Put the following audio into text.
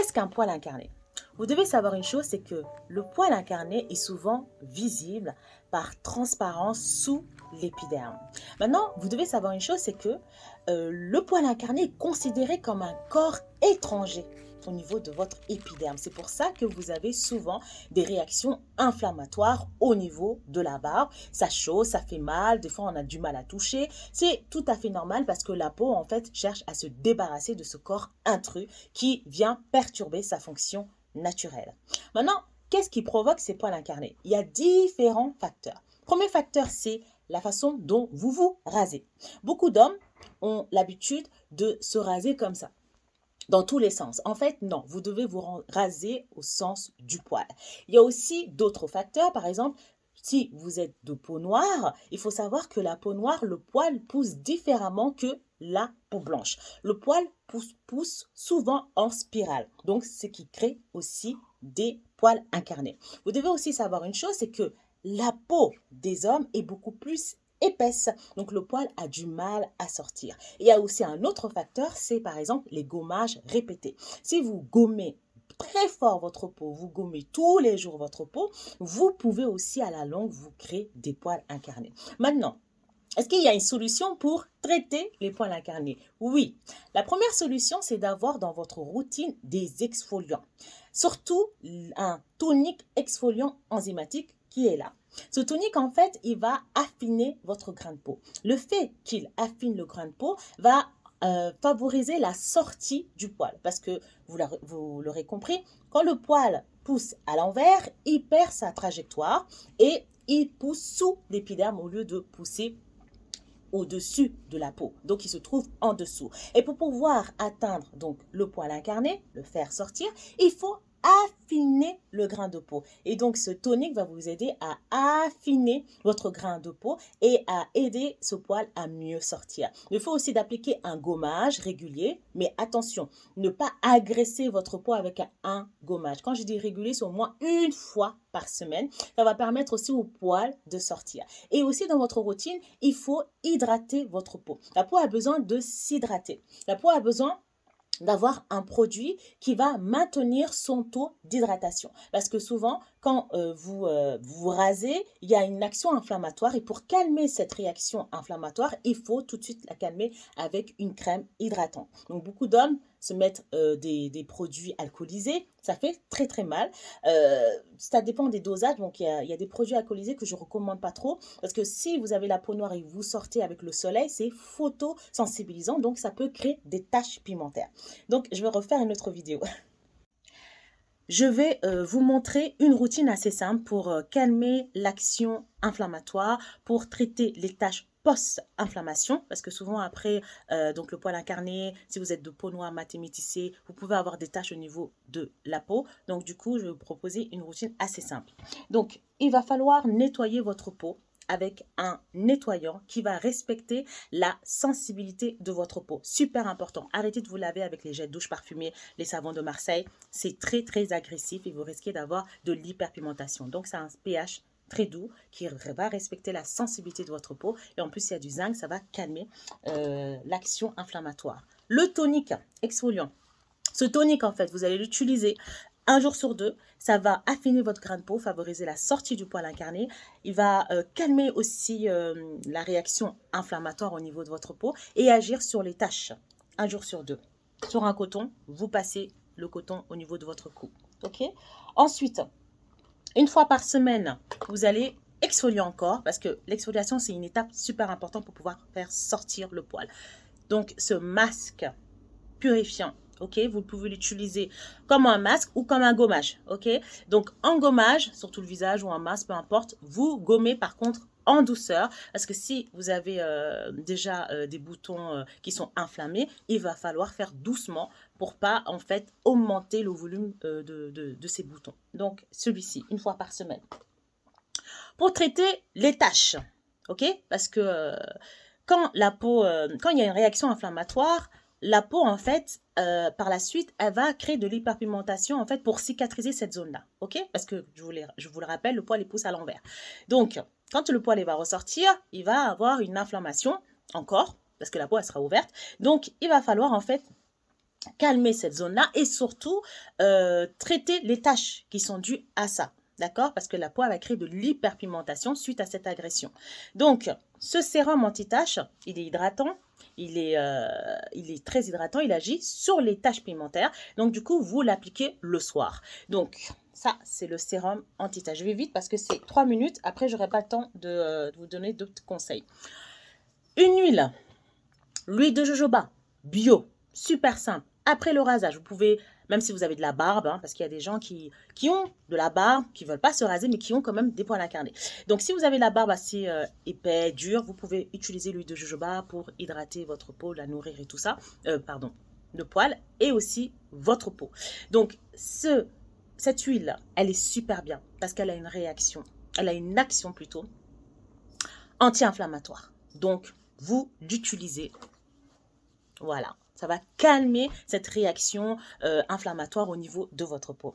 Qu'est-ce qu'un poil incarné? Vous devez savoir une chose, c'est que le poil incarné est souvent visible par transparence sous l'épiderme. Maintenant, vous devez savoir une chose, c'est que le poil incarné est considéré comme un corps étranger au niveau de votre épiderme. C'est pour ça que vous avez souvent des réactions inflammatoires au niveau de la barbe. Ça chauffe, ça fait mal, des fois on a du mal à toucher. C'est tout à fait normal parce que la peau en fait cherche à se débarrasser de ce corps intrus qui vient perturber sa fonction naturelle. Maintenant, qu'est-ce qui provoque ces poils incarnés? Il y a différents facteurs. Premier facteur, c'est la façon dont vous vous rasez. Beaucoup d'hommes ont l'habitude de se raser comme ça, dans tous les sens. En fait, non, vous devez vous raser au sens du poil. Il y a aussi d'autres facteurs, par exemple, si vous êtes de peau noire, il faut savoir que la peau noire, le poil pousse différemment que la peau blanche. Le poil pousse souvent en spirale, donc ce qui crée aussi des poils incarnés. Vous devez aussi savoir une chose, c'est que la peau des hommes est beaucoup plus épaisse, donc le poil a du mal à sortir. Il y a aussi un autre facteur, c'est par exemple les gommages répétés. Si vous gommez très fort votre peau, vous gommez tous les jours votre peau, vous pouvez aussi à la longue vous créer des poils incarnés. Maintenant, est-ce qu'il y a une solution pour traiter les poils incarnés? Oui. La première solution, c'est d'avoir dans votre routine des exfoliants. Surtout un tonique exfoliant enzymatique qui est là. Ce tonique, en fait, il va affiner votre grain de peau. Le fait qu'il affine le grain de peau va favoriser la sortie du poil. Parce que, vous l'aurez compris, quand le poil pousse à l'envers, il perd sa trajectoire et il pousse sous l'épiderme au lieu de pousser au-dessus de la peau. Donc, il se trouve en dessous. Et pour pouvoir atteindre donc le poil incarné, le faire sortir, il faut affiner le grain de peau. Et donc, ce tonique va vous aider à affiner votre grain de peau et à aider ce poil à mieux sortir. Il faut aussi d'appliquer un gommage régulier, mais attention, ne pas agresser votre peau avec un gommage. Quand je dis régulier, c'est au moins une fois par semaine. Ça va permettre aussi au poil de sortir. Et aussi dans votre routine, il faut hydrater votre peau. La peau a besoin de s'hydrater. La peau a besoin d'avoir un produit qui va maintenir son taux d'hydratation. Parce que souvent, quand vous rasez, il y a une action inflammatoire et pour calmer cette réaction inflammatoire, il faut tout de suite la calmer avec une crème hydratante. Donc, beaucoup d'hommes se mettent des produits alcoolisés. Ça fait très très mal. Ça dépend des dosages. Donc, il y a des produits alcoolisés que je ne recommande pas trop parce que si vous avez la peau noire et que vous sortez avec le soleil, c'est photosensibilisant. Donc, ça peut créer des taches pigmentaires. Donc, je vais refaire une autre vidéo. Je vais vous montrer une routine assez simple pour calmer l'action inflammatoire, pour traiter les taches post-inflammation, parce que souvent après donc le poil incarné, si vous êtes de peau noire mat et métissée, vous pouvez avoir des taches au niveau de la peau. Donc du coup, je vais vous proposer une routine assez simple. Donc, il va falloir nettoyer votre peau avec un nettoyant qui va respecter la sensibilité de votre peau. Super important. Arrêtez de vous laver avec les jets de douche parfumés, les savons de Marseille. C'est très, très agressif et vous risquez d'avoir de l'hyperpigmentation. Donc, c'est un pH très doux qui va respecter la sensibilité de votre peau. Et en plus, il y a du zinc, ça va calmer l'action inflammatoire. Le tonique exfoliant. Ce tonique, en fait, vous allez l'utiliser un jour sur deux. Ça va affiner votre grain de peau, favoriser la sortie du poil incarné. Il va calmer aussi la réaction inflammatoire au niveau de votre peau et agir sur les taches. Un jour sur deux. Sur un coton, vous passez le coton au niveau de votre cou. Ok. Ensuite, une fois par semaine, vous allez exfolier encore parce que l'exfoliation, c'est une étape super importante pour pouvoir faire sortir le poil. Donc, ce masque purifiant, ok, vous pouvez l'utiliser comme un masque ou comme un gommage, ok. Donc, en gommage, sur tout le visage ou un masque, peu importe, vous gommez par contre en douceur parce que si vous avez déjà des boutons qui sont inflammés, il va falloir faire doucement pour pas en fait augmenter le volume de ces boutons. Donc, celui-ci, une fois par semaine. Pour traiter les taches, ok, parce que quand la peau, quand il y a une réaction inflammatoire, la peau, en fait, par la suite, elle va créer de l'hyperpigmentation, en fait, pour cicatriser cette zone-là, ok? Parce que, je vous le rappelle, le poil, il pousse à l'envers. Donc, quand le poil, il va ressortir, il va avoir une inflammation, encore, parce que la peau, elle sera ouverte. Donc, il va falloir, en fait, calmer cette zone-là et surtout traiter les tâches qui sont dues à ça. D'accord? Parce que la peau va créer de l'hyperpigmentation suite à cette agression. Donc, ce sérum anti-taches, il est hydratant, il est très hydratant, il agit sur les taches pigmentaires. Donc, du coup, vous l'appliquez le soir. Donc, ça, c'est le sérum anti-taches. Je vais vite parce que c'est 3 minutes. Après, je n'aurai pas le temps de vous donner d'autres conseils. Une huile, l'huile de jojoba, bio, super simple. Après le rasage, vous pouvez, même si vous avez de la barbe, hein, parce qu'il y a des gens qui ont de la barbe, qui ne veulent pas se raser, mais qui ont quand même des poils incarnés. Donc, si vous avez la barbe assez épais, dure, vous pouvez utiliser l'huile de jojoba pour hydrater votre peau, la nourrir et tout ça. Pardon, le poil et aussi votre peau. Donc, cette huile, elle est super bien parce qu'elle a une réaction, elle a une action plutôt anti-inflammatoire. Donc, vous l'utilisez. Voilà, ça va calmer cette réaction inflammatoire au niveau de votre peau.